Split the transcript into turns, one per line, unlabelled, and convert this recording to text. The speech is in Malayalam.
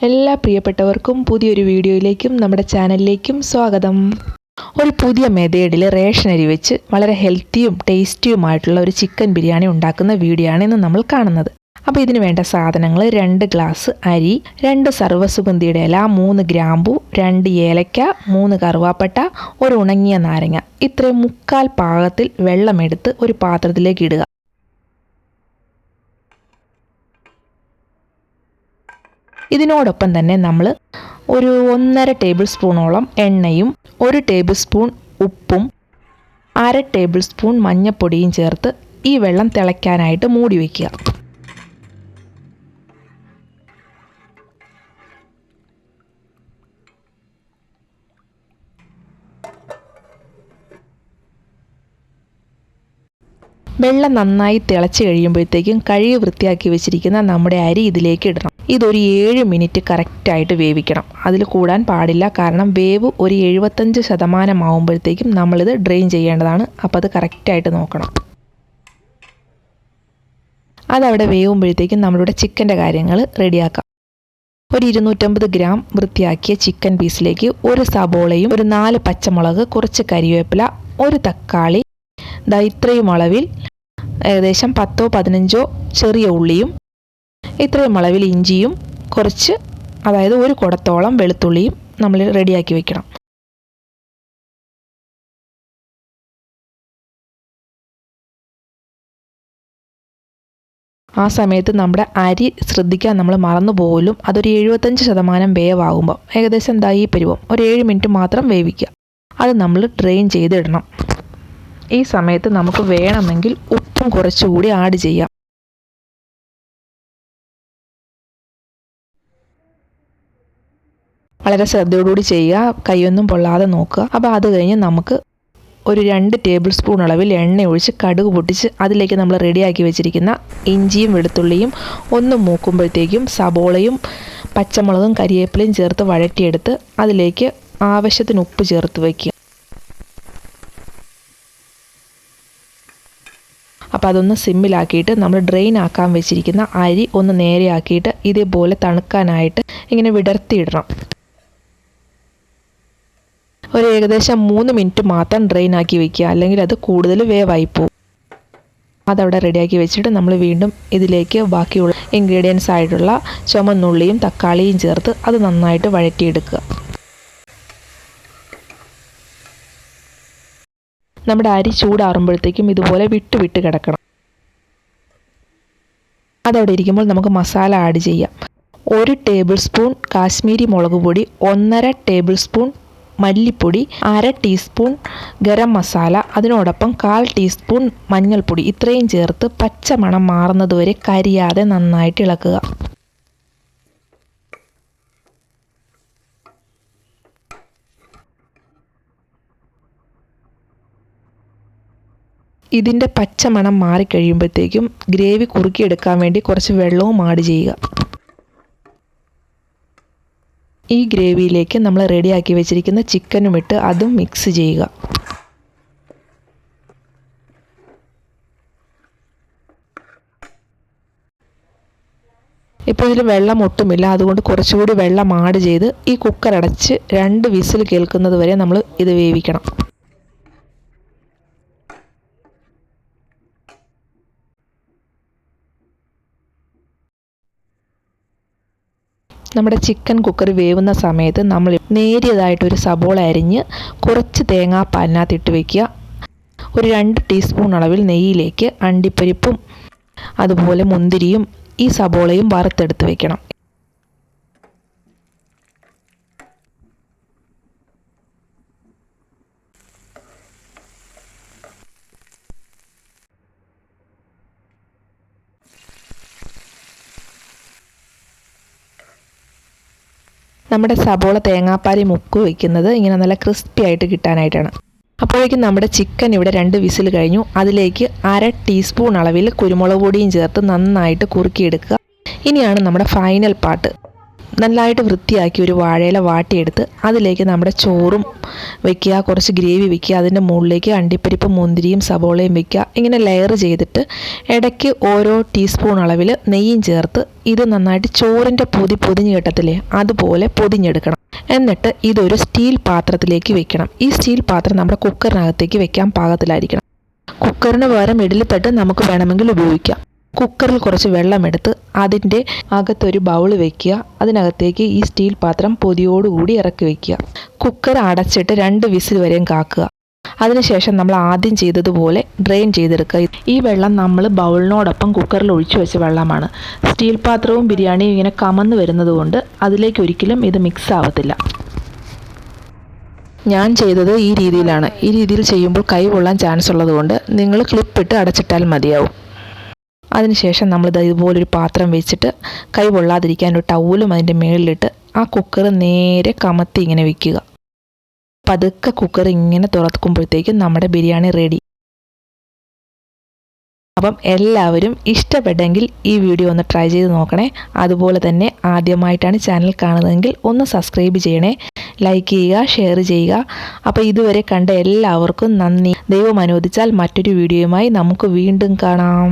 എല്ലാ പ്രിയപ്പെട്ടവർക്കും പുതിയൊരു വീഡിയോയിലേക്കും നമ്മുടെ ചാനലിലേക്കും സ്വാഗതം. ഒരു പുതിയ മെത്തേഡിൽ റേഷൻ അരി വെച്ച് വളരെ ഹെൽത്തിയും ടേസ്റ്റിയുമായിട്ടുള്ള ഒരു ചിക്കൻ ബിരിയാണി ഉണ്ടാക്കുന്ന വീഡിയോ ആണ് ഇന്ന് നമ്മൾ കാണുന്നത്. അപ്പോൾ ഇതിന് വേണ്ട സാധനങ്ങൾ 2 ഗ്ലാസ് അരി, 2 സർവ്വസുഗന്ധിയുടെ ഇല, 3 ഗ്രാമ്പു, 2 ഏലക്ക, 3 കറുവാപ്പട്ട, ഒരു ഉണങ്ങിയ നാരങ്ങ. ഇത്രയും 3/4 പാകത്തിൽ വെള്ളമെടുത്ത് ഒരു പാത്രത്തിലേക്ക് ഇടുക. ഇതിനോടൊപ്പം തന്നെ നമ്മൾ ഒരു 1.5 ടേബിൾ സ്പൂണോളം എണ്ണയും 1 ടേബിൾ സ്പൂൺ ഉപ്പും 1/2 ടേബിൾ സ്പൂൺ മഞ്ഞൾപ്പൊടിയും ചേർത്ത് ഈ വെള്ളം തിളയ്ക്കാനായിട്ട് മൂടി വയ്ക്കുക. വെള്ളം നന്നായി തിളച്ച് കഴിയുമ്പോഴത്തേക്കും കഴുകി വൃത്തിയാക്കി വെച്ചിരിക്കുന്ന നമ്മുടെ അരി ഇതിലേക്ക് ഇടണം. ഇതൊരു 7 മിനിറ്റ് കറക്റ്റായിട്ട് വേവിക്കണം. അതിൽ കൂടാൻ പാടില്ല. കാരണം വേവ് ഒരു 75% ആകുമ്പോഴത്തേക്കും നമ്മളിത് ഡ്രെയിൻ ചെയ്യേണ്ടതാണ്. അപ്പോൾ അത് കറക്റ്റായിട്ട് നോക്കണം. അതവിടെ വേവുമ്പോഴത്തേക്കും നമ്മളുടെ ചിക്കൻ്റെ കാര്യങ്ങൾ റെഡിയാക്കാം. ഒരു 250 ഗ്രാം വൃത്തിയാക്കിയ ചിക്കൻ പീസിലേക്ക് ഒരു സബോളയും 4 പച്ചമുളക്, കുറച്ച് കരിവേപ്പില, ഒരു തക്കാളി, ഇത്രയും അളവിൽ ഏകദേശം 10-15 ചെറിയ ഉള്ളിയും, ഇത്രയും അളവിൽ ഇഞ്ചിയും, കുറച്ച് അതായത് ഒരു കുടത്തോളം വെളുത്തുള്ളിയും നമ്മൾ റെഡിയാക്കി വെക്കണം. ആ സമയത്ത് നമ്മുടെ അരി ശ്രദ്ധിക്കാൻ നമ്മൾ മറന്നു പോലും. അതൊരു 75% വേവാകുമ്പോൾ ഏകദേശം ഈ പരുവം ഒരു 7 മിനിറ്റ് മാത്രം വേവിക്കുക. അത് നമ്മൾ ഡ്രെയിൻ ചെയ്തിടണം. ഈ സമയത്ത് നമുക്ക് വേണമെങ്കിൽ ഉപ്പും കുറച്ചുകൂടി ആഡ് ചെയ്യാം. വളരെ ശ്രദ്ധയോടുകൂടി ചെയ്യുക, കൈയൊന്നും പൊള്ളാതെ നോക്കുക. അപ്പോൾ അത് കഴിഞ്ഞ് നമുക്ക് ഒരു 2 ടേബിൾ സ്പൂൺ അളവിൽ എണ്ണ ഒഴിച്ച് കടുക് പൊട്ടിച്ച് അതിലേക്ക് നമ്മൾ റെഡിയാക്കി വെച്ചിരിക്കുന്ന ഇഞ്ചിയും വെളുത്തുള്ളിയും ഒന്ന് മൂക്കുമ്പോഴത്തേക്കും സബോളയും പച്ചമുളകും കരിവേപ്പിലയും ചേർത്ത് വഴറ്റിയെടുത്ത് അതിലേക്ക് ആവശ്യത്തിന് ഉപ്പ് ചേർത്ത് വയ്ക്കുക. അപ്പോൾ അതൊന്ന് സിമ്മിലാക്കിയിട്ട് നമ്മൾ ഡ്രെയിൻ ആക്കാൻ വെച്ചിരിക്കുന്ന അരി ഒന്ന് നേരെയാക്കിയിട്ട് ഇതേപോലെ തണുക്കാനായിട്ട് ഇങ്ങനെ വിടർത്തിയിടണം. ഒരു ഏകദേശം 3 മിനിറ്റ് മാത്രം ഡ്രെയിൻ ആക്കി വയ്ക്കുക, അല്ലെങ്കിൽ അത് കൂടുതൽ വേവായി പോകും. അതവിടെ റെഡിയാക്കി വെച്ചിട്ട് നമ്മൾ വീണ്ടും ഇതിലേക്ക് ബാക്കിയുള്ള ഇൻഗ്രീഡിയൻസ് ആയിട്ടുള്ള ചുമന്നുള്ളിയും തക്കാളിയും ചേർത്ത് അത് നന്നായിട്ട് വഴറ്റിയെടുക്കുക. നമ്മുടെ അരി ചൂടാറുമ്പോഴത്തേക്കും ഇതുപോലെ വിട്ട് കിടക്കണം. അതവിടെ ഇരിക്കുമ്പോൾ നമുക്ക് മസാല ആഡ് ചെയ്യാം. 1 ടേബിൾ സ്പൂൺ കാശ്മീരി മുളക് പൊടി, 1.5 ടേബിൾ സ്പൂൺ മല്ലിപ്പൊടി, 1/2 ടീസ്പൂൺ ഗരം മസാല, അതിനോടൊപ്പം 1/4 ടീസ്പൂൺ മഞ്ഞൾപ്പൊടി. ഇത്രയും ചേർത്ത് പച്ചമണം മാറുന്നതുവരെ കരിയാതെ നന്നായിട്ട് ഇളക്കുക. ഇതിൻ്റെ പച്ചമണം മാറിക്കഴിയുമ്പോഴത്തേക്കും ഗ്രേവി കുറുക്കിയെടുക്കാൻ വേണ്ടി കുറച്ച് വെള്ളവും ആഡ് ചെയ്യുക. ഈ ഗ്രേവിയിലേക്ക് നമ്മൾ റെഡിയാക്കി വെച്ചിരിക്കുന്ന ചിക്കനും ഇട്ട് അതും മിക്സ് ചെയ്യുക. ഇപ്പോൾ ഇതിൽ വെള്ളം ഒട്ടുമില്ല, അതുകൊണ്ട് കുറച്ചുകൂടി വെള്ളം ആഡ് ചെയ്ത് ഈ കുക്കർ അടച്ച് 2 വിസിൽ കേൾക്കുന്നത് വരെ നമ്മൾ ഇത് വേവിക്കണം. നമ്മുടെ ചിക്കൻ കുക്കർ വേവുന്ന സമയത്ത് നമ്മൾ നേരിയതായിട്ടൊരു സബോള അരിഞ്ഞ് കുറച്ച് തേങ്ങാപ്പാലിനകത്ത് ഇട്ട് വയ്ക്കുക. ഒരു 2 ടീസ്പൂൺ അളവിൽ നെയ്യിലേക്ക് അണ്ടിപ്പരിപ്പും അതുപോലെ മുന്തിരിയും ഈ സബോളയും വറുത്തെടുത്ത് വയ്ക്കണം. നമ്മുടെ സബോള തേങ്ങാപ്പാലിൽ മുക്ക് വയ്ക്കുന്നത് ഇങ്ങനെ നല്ല ക്രിസ്പി ആയിട്ട് കിട്ടാനായിട്ടാണ്. അപ്പോഴേക്കും നമ്മുടെ ചിക്കൻ ഇവിടെ 2 വിസിൽ കഴിഞ്ഞു. അതിലേക്ക് 1/2 ടീസ്പൂൺ അളവിൽ കുരുമുളക് പൊടിയും ചേർത്ത് നന്നായിട്ട് കുറുക്കിയെടുക്കുക. ഇനിയാണ് നമ്മുടെ ഫൈനൽ പാർട്ട്. നല്ലതായിട്ട് വൃത്തിയാക്കി ഒരു വാഴയില വാട്ടിയെടുത്ത് അതിലേക്ക് നമ്മുടെ ചോറും വെക്കുക, കുറച്ച് ഗ്രേവി വെക്കുക, അതിൻ്റെ മുകളിലേക്ക് അണ്ടിപ്പരിപ്പ് മുന്തിരിയും സബോളയും വെക്കുക. ഇങ്ങനെ ലെയർ ചെയ്തിട്ട് ഇടയ്ക്ക് ഓരോ ടീസ്പൂൺ അളവിൽ നെയ്യും ചേർത്ത് ഇത് നന്നായിട്ട് ചോറിൻ്റെ പൊതിഞ്ഞ് കിട്ടത്തില്ലേ അതുപോലെ പൊതിഞ്ഞെടുക്കണം. എന്നിട്ട് ഇതൊരു സ്റ്റീൽ പാത്രത്തിലേക്ക് വെക്കണം. ഈ സ്റ്റീൽ പാത്രം നമ്മുടെ കുക്കറിനകത്തേക്ക് വെക്കാൻ പാകത്തിലായിരിക്കണം. കുക്കറിന് പകരം ഇഡ്ഡലിത്തട്ട് നമുക്ക് വേണമെങ്കിൽ ഉപയോഗിക്കാം. കുക്കറിൽ കുറച്ച് വെള്ളമെടുത്ത് അതിൻ്റെ അകത്തൊരു ബൗൾ വെക്കുക. അതിനകത്തേക്ക് ഈ സ്റ്റീൽ പാത്രം പൊതിയോടുകൂടി ഇറക്കി വയ്ക്കുക. കുക്കർ അടച്ചിട്ട് 2 വിസിൽ വരെയും കാക്കുക. അതിനുശേഷം നമ്മൾ ആദ്യം ചെയ്തതുപോലെ ഡ്രെയിൻ ചെയ്തെടുക്കുക. ഈ വെള്ളം നമ്മൾ ബൗളിനോടൊപ്പം കുക്കറിൽ ഒഴിച്ചു വെച്ച വെള്ളമാണ്. സ്റ്റീൽ പാത്രവും ബിരിയാണിയും ഇങ്ങനെ കമന്ന് വരുന്നത് കൊണ്ട് അതിലേക്ക് ഒരിക്കലും ഇത് മിക്സ് ആവത്തില്ല. ഞാൻ ചെയ്തത് ഈ രീതിയിലാണ്. ഈ രീതിയിൽ ചെയ്യുമ്പോൾ കൈ പൊള്ളാൻ ചാൻസ് ഉള്ളതുകൊണ്ട് നിങ്ങൾ ക്ലിപ്പിട്ട് അടച്ചിട്ടാൽ മതിയാവും. അതിനുശേഷം നമ്മൾ ഇതുപോലൊരു പാത്രം വെച്ചിട്ട് കൈ പൊള്ളാതിരിക്കാൻ ഒരു ടവലും അതിൻ്റെ മുകളിലിട്ട് ആ കുക്കർ നേരെ കമത്തി ഇങ്ങനെ വെക്കുക. പതുക്കെ കുക്കർ ഇങ്ങനെ തുറക്കുമ്പോഴത്തേക്കും നമ്മുടെ ബിരിയാണി റെഡി. അപ്പം എല്ലാവരും ഇഷ്ടപ്പെട്ടെങ്കിൽ ഈ വീഡിയോ ഒന്ന് ട്രൈ ചെയ്ത് നോക്കണേ. അതുപോലെ തന്നെ ആദ്യമായിട്ടാണ് ചാനൽ കാണുന്നതെങ്കിൽ ഒന്ന് സബ്സ്ക്രൈബ് ചെയ്യണേ, ലൈക്ക് ചെയ്യുക, ഷെയർ ചെയ്യുക. അപ്പോൾ ഇതുവരെ കണ്ട എല്ലാവർക്കും നന്ദി. ദൈവം അനുവദിച്ചാൽ മറ്റൊരു വീഡിയോയുമായി നമുക്ക് വീണ്ടും കാണാം.